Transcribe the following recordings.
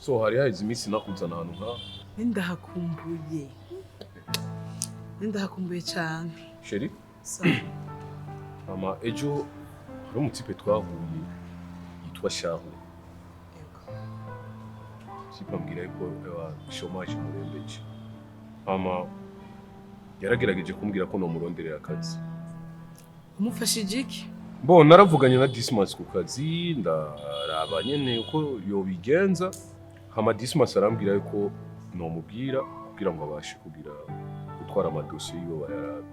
So hari haize iminsi nakuzana ahantu nka Ndahakumbuye cyane. Sheri? Sawa. Mama ejo hari umutipe twahuye yitwa Shahu. Sipambwira yuko chômage murembeje. Mama yaragerageje kumbwira ko no muronderera akazi. Umufashije iki? Bo naravuganye na Dismas ku kazi ndaraba nyene uko yobigenza. Hama Dismas arambwira yuko no mubwira kugira ngo abashe kugira gutwara amadosiye yiwe bayarabe.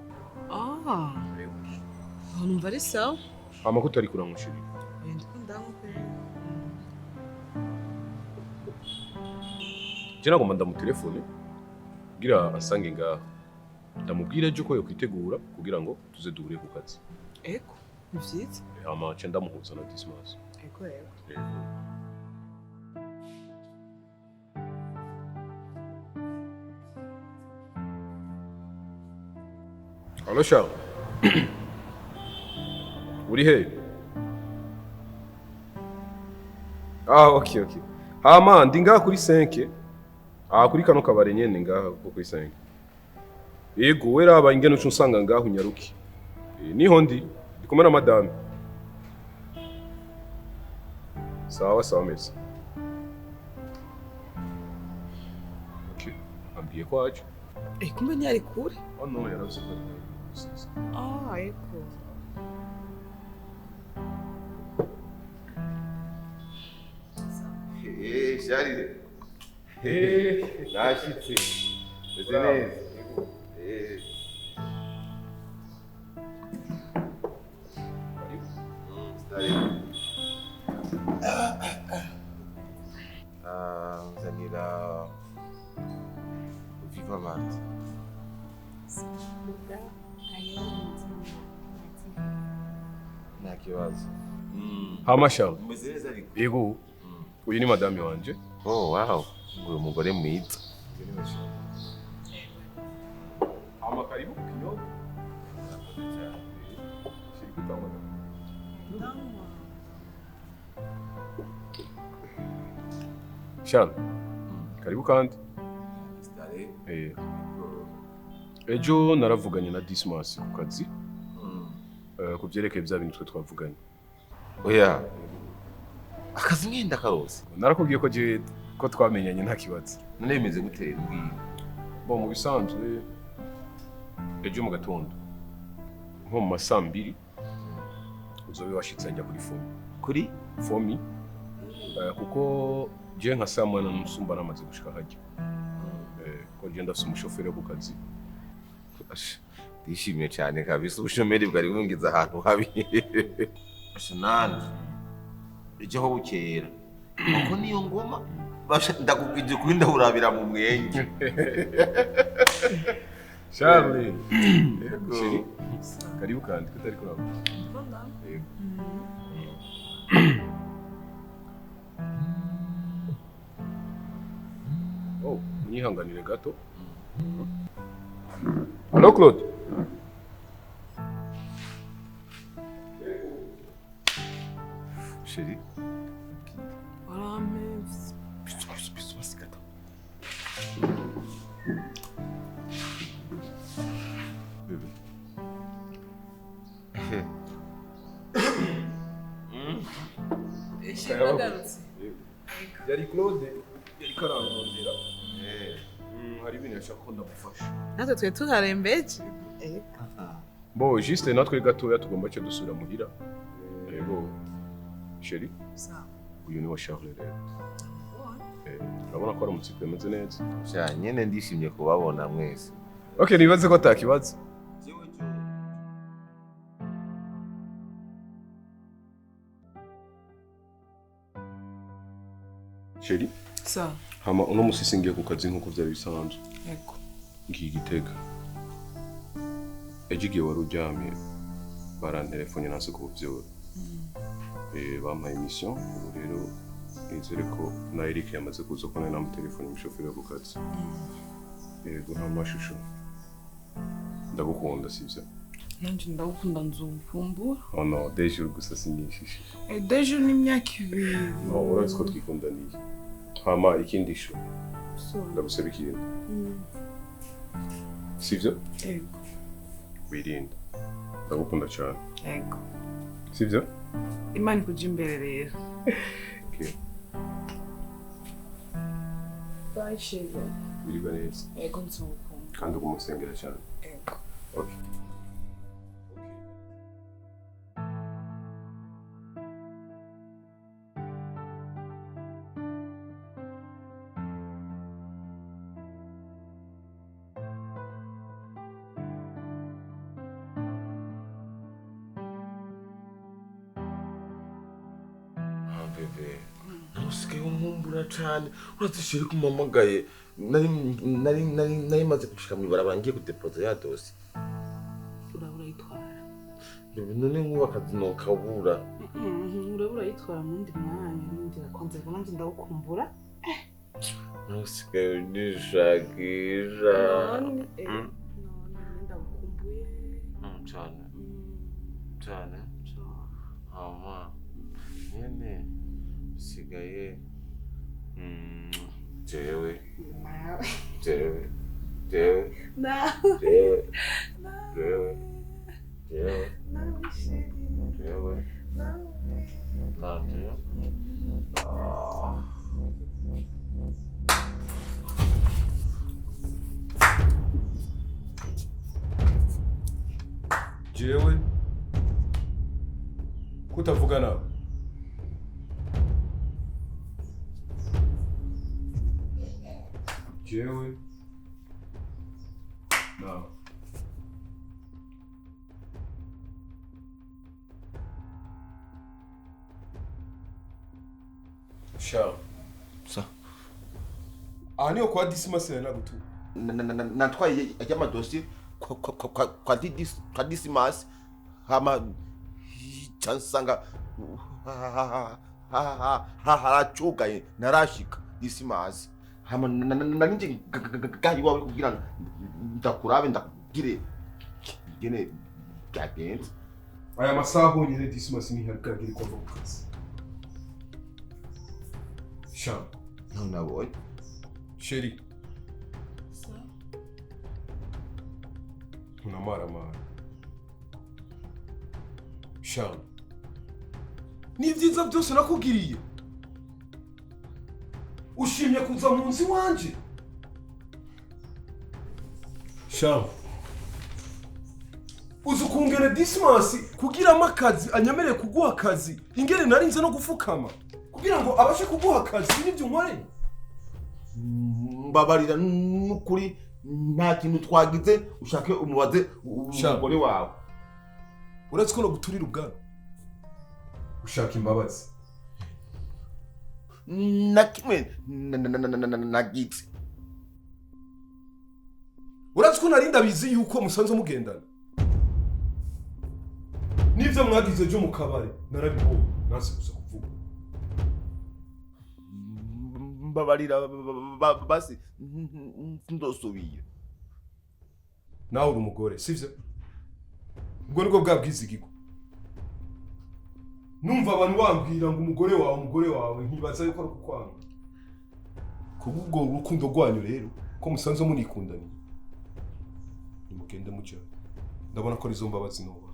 Numva ari sawa. Hama ko utari kurangushira. Jena ngomba ndamutelefone kugira asange ngaha. Ndamubwira ejo ko yo kwitegura kugira ngo tuze duhure ku kazi. Eko, ni vyiza. Hama cenda muhuza na Dismas. Eko. Allo Charles. Uri he? Okay. Hama ndi ngaha kuri 5. Kuri kano kabare nyene ngaha kuri 5. Yego wera aba ingene ucu nsanga ngaha unyaruki. Niho ndi kumwe na madame. Sawa meza. Okay. Ambiye ko aje. Kumbe ntiyari kure? No, yaravuze ko eko. Charlie. Nashitse. Meze neza. Zanira Viva Marte. Nta kibazo. Hama Charles. Meze neza ariko. Yego. Uyu ni madame wanje. Oh wow. Uyu mugore mwiza. Hama karibu kinyobwa. Charles. Karibu kandi. Ejo naravuganye na Dismas ku kazi. Ku byerekeye bya bintu twe twavuganye. Oya. Akazi ngenda karose. Narakubwiye ko twamenyanye nta kibazo. None bimeze gute mbwira? Bo mu bisanzwe ejo mu gatondo nko mu masaa 2 uzobe washitse njya kuri fomi. Kuri fomi kuko je nka saa mwana n'umusumba namaze gushika hajya. Ko je ndafise umushoferi wo kazi. Ndishimye cyane kabisa ubushomeri bwari bungiza ahantu habi. Nani ejo ho bukera uko niyo ngoma ndakubwije kuri ndahurabira mu mwenge. Charlie. Yego. Karibu kandi kutari kuraba. Yego. Oh, munyihanganire gato. Allo Claude. Chérie. Voilà, mais... Bis, gato. Bébé. Yari Claude, yari karangondera. Hari ibintu yashaka ko ndamufasha. Natwe twe tuharembeje. Bo, juste natwe gatoya tugomba cyo dusubira muhira. Yego. Chérie. Sawa. Uyu ni wa Charles rero. Urabona ko ari umutsipe ameze neza. Sha nyene ndishimye kubabona mwese. Okay, nibaze ko atakibazo. Chérie. Sawa. Hama uno musisi ngiye ku kazi nkuko byari bisanzwe. Yego. Ngiye Gitega. Ejigiye wari uryamye barantelefone nase ko byoro. Bampaye mission ubu rero nizere ko na Eric yamaze kuza ko na telefone umushoferi wo kazi. Yego nta mashusho. Ndagukunda sivyo. Nanje ndagukunda nzumvumbura. Oh no, deje gusa sinyishishe. Deje ni imyaka 2. No, uretse ko twikundaniye. hama ikindi sho So. ndagusaba ikintu sivyo Ego. wirinde ndagukunda cyane Ego. sivyo Imana ikuja imbere rero. okay Bye Shego. biriba neza Ego nzokunda. kandi ugumusengera cyane Ego. okay bebe ntusigaye umumbura cyane uratishira kumamagaye nari maze gushika mu ibarabara ngiye kudepoza ya dosi Urabura yitwara. none nkuba akazi nokabura Urabura yitwara mu ndi mwanya n'indira kwanze nanjye ndagukumbura. ntusigaye unishakisha None ndagukumbuye. cyane cyane hama nyene usigaye jewe Nawe. jewe Nawe. Nawe sheri. jewe Nawe. nanje jewe kutavuga nawe jewe nawe sha sa aha niho kwa disimasira nagutu natwaye ajyamadosiye kwa disimasi hama cansanga haracugaye narashika disimasi hama narinje gahi wawe kugira ndakurabe ndakugire gene byagenze aya masaha honyine disimasi ntihagagire ko ava ku kazi sha none nabonye sheri unamaramara sha n'ibyiza byose nakugiriye ushimye kuza mu nzu iwanje sha uzi ukungene disimasi kugiramo akazi anyemereye kuguha akazi ingene narinze no gufukama kugira ngo abashe kuguha akazi n'ibyo unkoreye mbabarira n'ukuri nta kintu twagize ushake umubaze umugore wawe uretse ko no guturira ubwabo ushaka imbabazi na kimwe nagize uretse ko narinda bizi yuko musanze mugendana n'ibyo mwagize byo mu kabari narabibonye nasi gusa kuvuga mbabarira basi ndosubira nawe uri umugore sivyo ubwo nibwo bwabwizigirwa numva abantu bambwira ngo umugore wawe nkibaza yuko ari kukwanga kubwo urukundo rwanyu rero ko musanze munikundaniye nimugende mucyo ndabona ko arizo mbabazi noba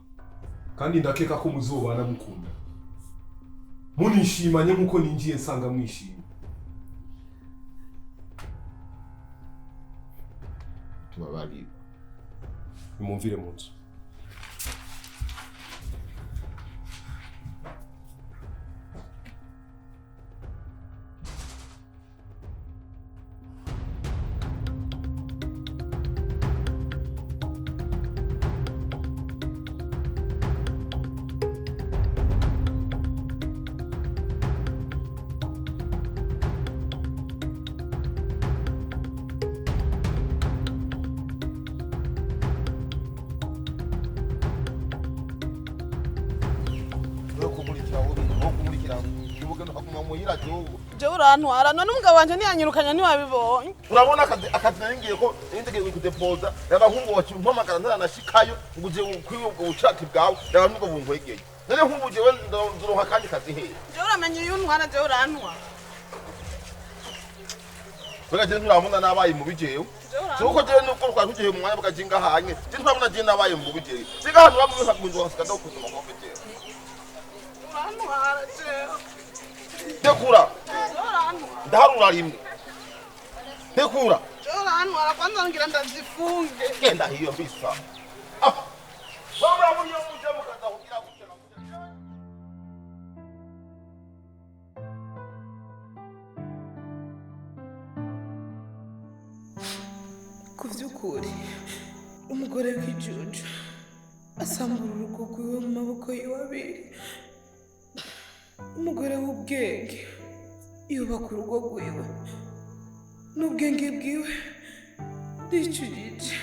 kandi ndakeka ko muzobana mukunda munishimanye nkuko ninjiye nsanga mwishimye tubabarira nimumvire mu nzu Jewe urantwara none umugabo wanje ntiyanyirukanya ntiwabibonye. urabona akazi naringiye ko nintegeye kudepoza abahungu bakimpamagara ntaranashikayo ngo uje kwiwe ubwo bushake bwawe raba nubwo bunkwegeye none nk'ubu jewe ndoronka kandi kazi hehe Jewe uramenye iyo untwara jewe urantwara. Bega je nturamuna nabaye mu bijeyo. Suko je nuko twakuje mu mwanya bakajinga hanye. Je nturamuna je nabaye mu bijeyo. Singa hanu bamwe hakunzo hasikada kuzuma mu bijeyo. Urantwara jewe. Dekura. Ndarura rimwe. Dekura. Urantwara kwanza ngira ndazifunge. Genda hiyo bisa. Ah. Wabura muri yo muje mukaza kugira gutera. Ku by'ukuri umugore w'ikijuju asambura urugo rwiwe mu maboko yiwe abiri. Umugore w'ubwenge yubaka urugo rwiwe n'ubwenge bwiwe ndicujije.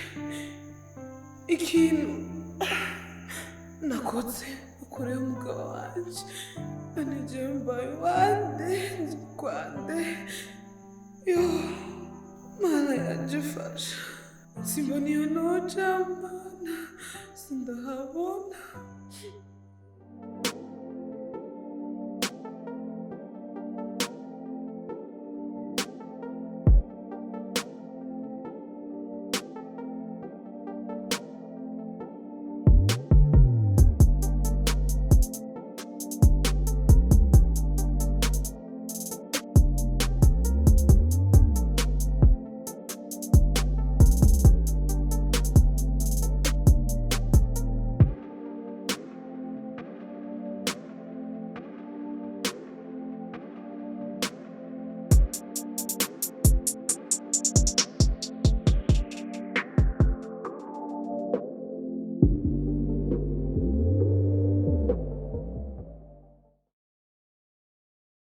Ikintu nakoze ukorewe umugabo wanje none jewe mbaye wande nzikwande. Yo Mana yanje fasha, simbona iyo noja mana, sindahabona.